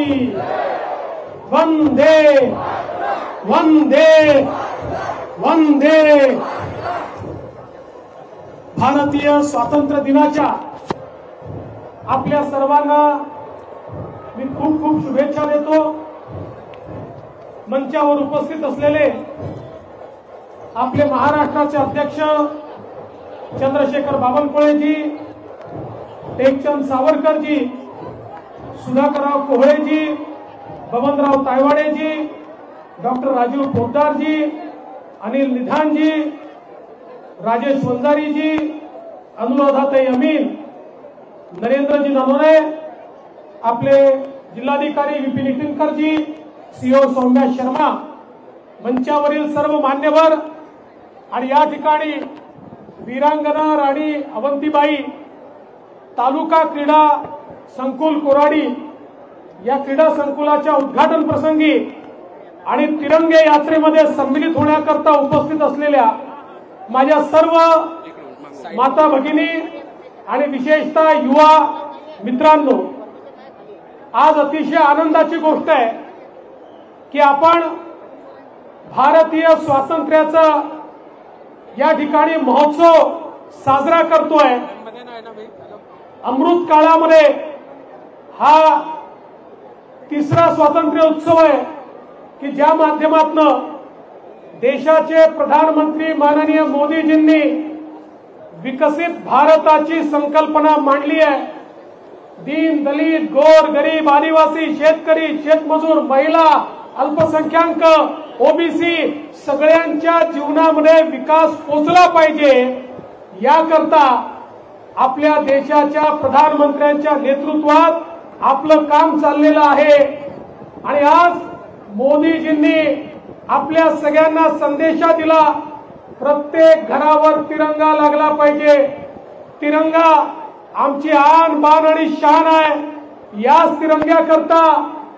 की वंदे वंदे वंदे। भारतीय स्वातंत्र्य दिनाच्या आपल्या सर्वांना मी खूप खूप शुभेच्छा देतो। मंचावर उपस्थित असलेले आपले महाराष्ट्राचे अध्यक्ष चंद्रशेखर बावनकुळेजी, टेकचंद सावरकरजी, सुधाकरराव कोहळेजी, बबनराव तायवाडेजी, डॉक्टर राजीव पोद्दारजी, अनिल निधानजी, राजेश वंजारीजी, अनुराधाताई अमीन, नरेंद्रजी ननोरे, आपले जिल्हाधिकारी विपिन इटनकरजी, सीओ सौम्या शर्मा, मंचावरील सर्व मान्यवर आणि या ठिकाणी वीरांगना राणी अवंतीबाई तालुका क्रीडा संकुल कोराडी या क्रीडा संकुलाच्या उद्घाटन प्रसंगी आणि तिरंगे यात्रेमध्ये सम्मिलित होण्याकरता उपस्थित असलेल्या माझ्या सर्व माता भगिनी आणि विशेषतः युवा मित्रांनो, आज अतिशय आनंदाची गोष्ट आहे की आपण भारतीय स्वातंत्र्याचा या ठिकाणी महोत्सव साजरा करतोय। अमृत काळामध्ये हा तिसरा स्वातंत्र्य उत्सव आहे की ज्या माध्यमातून देशाचे प्रधानमंत्री माननीय मोदीजींनी विकसित भारताची संकल्पना मांडली आहे। दीन दलित गोर गरीब आदिवासी शेतकरी शेतमजूर महिला अल्पसंख्याक ओबीसी सगळ्यांच्या जीवनामध्ये विकास पोचला पाहिजे याकरता आपल्या देशाच्या प्रधानमंत्र्यांच्या नेतृत्वात आपलं काम चाललेलं आहे। आणि आज मोदीजींनी आपल्या सगळ्यांना संदेशा दिला, प्रत्येक घरावर तिरंगा लागला पाहिजे। तिरंगा आमची आन बान आणि शान आहे। याच तिरंग्याकरता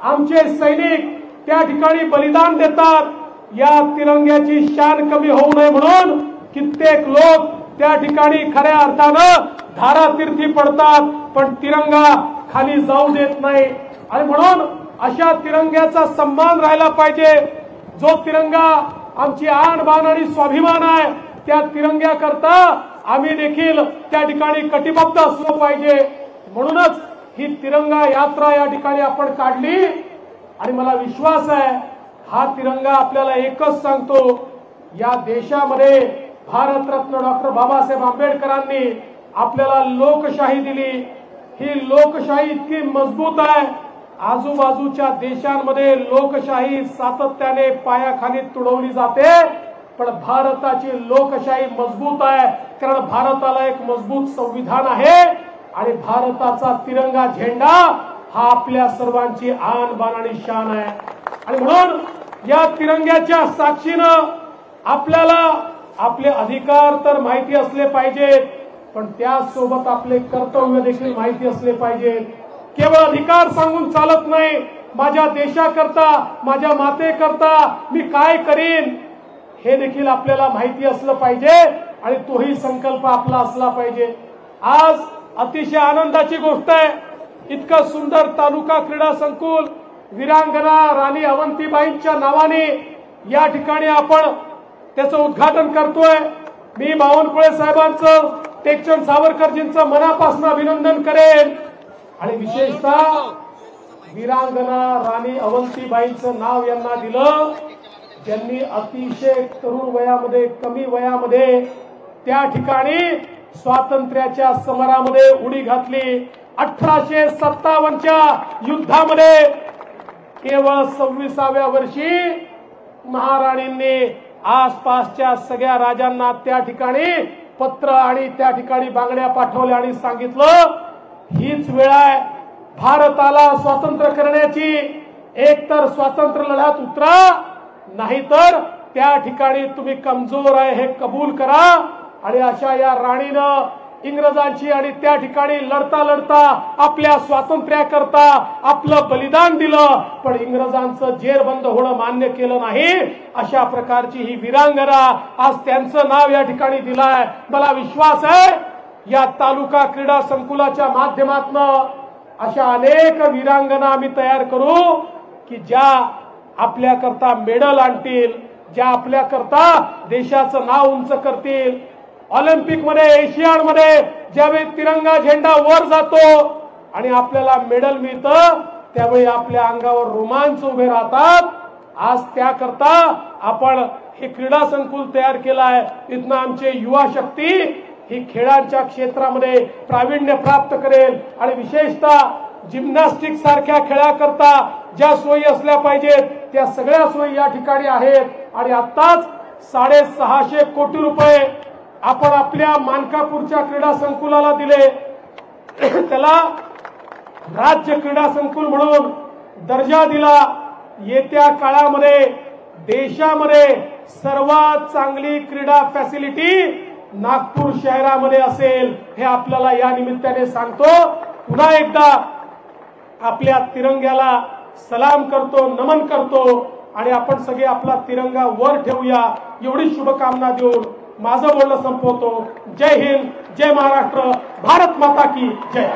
आमचे सैनिक त्या ठिकाणी बलिदान देतात। या तिरंग्याची शान कमी होऊ नये म्हणून कित्येक लोक त्या ठिकाणी खऱ्या अर्थानं धारातीर्थी पडतात, पण तिरंगा खाली जाऊ देत नाही। आणि म्हणून अशा तिरंग्याचा सन्मान राहिला पाहिजे। जो तिरंगा आमची आन बान आणि स्वाभिमान आहे, त्या तिरंग्याकरता आम्ही देखील त्या ठिकाणी कटिबद्ध असलो पाहिजे। म्हणूनच ही तिरंगा यात्रा या ठिकाणी आपण काढली आणि मला विश्वास आहे हा तिरंगा आपल्याला एकच सांगतो, या देशामध्ये भारतरत्न डॉक्टर बाबासाहेब आंबेडकरांनी आपल्याला लोकशाही दिली। ही लोकशाही इतकी मजबूत आहे, आजूबाजूच्या देशांमध्ये लोकशाही सातत्याने पायाखाली तुडवली जाते, पण भारताची लोकशाही मजबूत आहे कारण भारताला एक मजबूत संविधान आहे आणि भारताचा तिरंगा झेंडा हा आपल्या सर्वांची आन बान आणि शान आहे। आणि म्हणून या तिरंग्याच्या साक्षीनं आपल्याला आपले अधिकार तर माहिती असले पाहिजेत, पण त्यासोबत आपले कर्तव्य देखील माहिती असले पाहिजेत। केवळ अधिकार सांगून चालत नाही, माझ्या देशाकरता माझ्या मातेकरता मी काय करीन हे देखील आपल्याला माहिती असलं पाहिजे आणि तोही संकल्प आपला असला पाहिजे। आज अतिशय आनंदाची गोष्ट आहे, इतकं सुंदर तालुका क्रीडा संकुल वीरांगना राणी अवंतीबाईंच्या नावाने या ठिकाणी आपण त्याचं उद्घाटन करतोय। मी बावनकुळे साहेबांचं टेकचंद सावरकरजींचं मनापासून अभिनंदन करेन आणि विशेषतः वीरांगना राणी अवंतीबाईंचं नाव यांना दिलं, ज्यांनी अतिशय तरुण वयामध्ये कमी वयामध्ये त्या ठिकाणी स्वातंत्र्याच्या समरामध्ये उडी घातली। 1857च्या युद्धामध्ये केवळ 26व्या वर्षी महाराणींनी आसपासच्या सगळ्या राजांना त्या ठिकाणी पत्र आणि त्या ठिकाणी बांगड्या पाठवल्या आणि सांगितलं हीच वेळ आहे भारताला स्वातंत्र्य करण्याची, एक तर स्वातंत्र्य लढ्यात उतरा, नाहीतर त्या ठिकाणी तुम्ही कमजोर आहे हे कबूल करा। आणि अशा या राणीनं इंग्रजांची आणि त्या ठिकाणी लढता लढता आपल्या स्वातंत्र्याकरता आपलं बलिदान दिलं, पण इंग्रजांचं जेरबंद होणं मान्य केलं नाही। अशा प्रकारची ही वीरांगना आज त्यांचं नाव या ठिकाणी दिलंय। मला विश्वास आहे या तालुका क्रीडा संकुलाच्या माध्यमातून अशा अनेक वीरांगना आम्ही तयार करू की ज्या आपल्याकरता मेडल आणतील, ज्या आपल्याकरता देशाचं नाव उंच करतील. ऑलिम्पिक मध्ये, एशियाड मध्ये ज्यावेळी तिरंगा झेंडा वर जातो आणि आपल्याला मेडल मिळतं त्यावेळी आपल्या अंगावर रोमांच उभे राहतात. आज त्याकरता आपण हे क्रीडा संकुल तयार केलं आहे. इथनं आमचे युवा शक्ती ही खेळांच्या क्षेत्रामध्ये प्रावीण्य प्राप्त करेल आणि विशेषतः जिम्नॅस्टिक सारख्या खेळाकरता ज्या सोयी असल्या पाहिजेत त्या सगळ्या सोयी या ठिकाणी आहेत. आणि आताच 650 कोटी रुपये आपण आपल्या मानकापूरच्या क्रीडा संकुलाला दिले. त्याला राज्य क्रीडा संकुल म्हणून दर्जा दिला. येत्या काळामध्ये देशामध्ये सर्वात चांगली क्रीडा फॅसिलिटी नागपूर शहरामध्ये असेल हे आपल्याला या निमित्ताने सांगतो. पुन्हा एकदा आपल्या तिरंग्याला सलाम करतो, नमन करतो आणि आपण सगळे आपला तिरंगा वर ठेवूया एवढी शुभकामना देऊन माझं बोलणं संपवतो. जय हिंद, जय महाराष्ट्र, भारत माता की जय.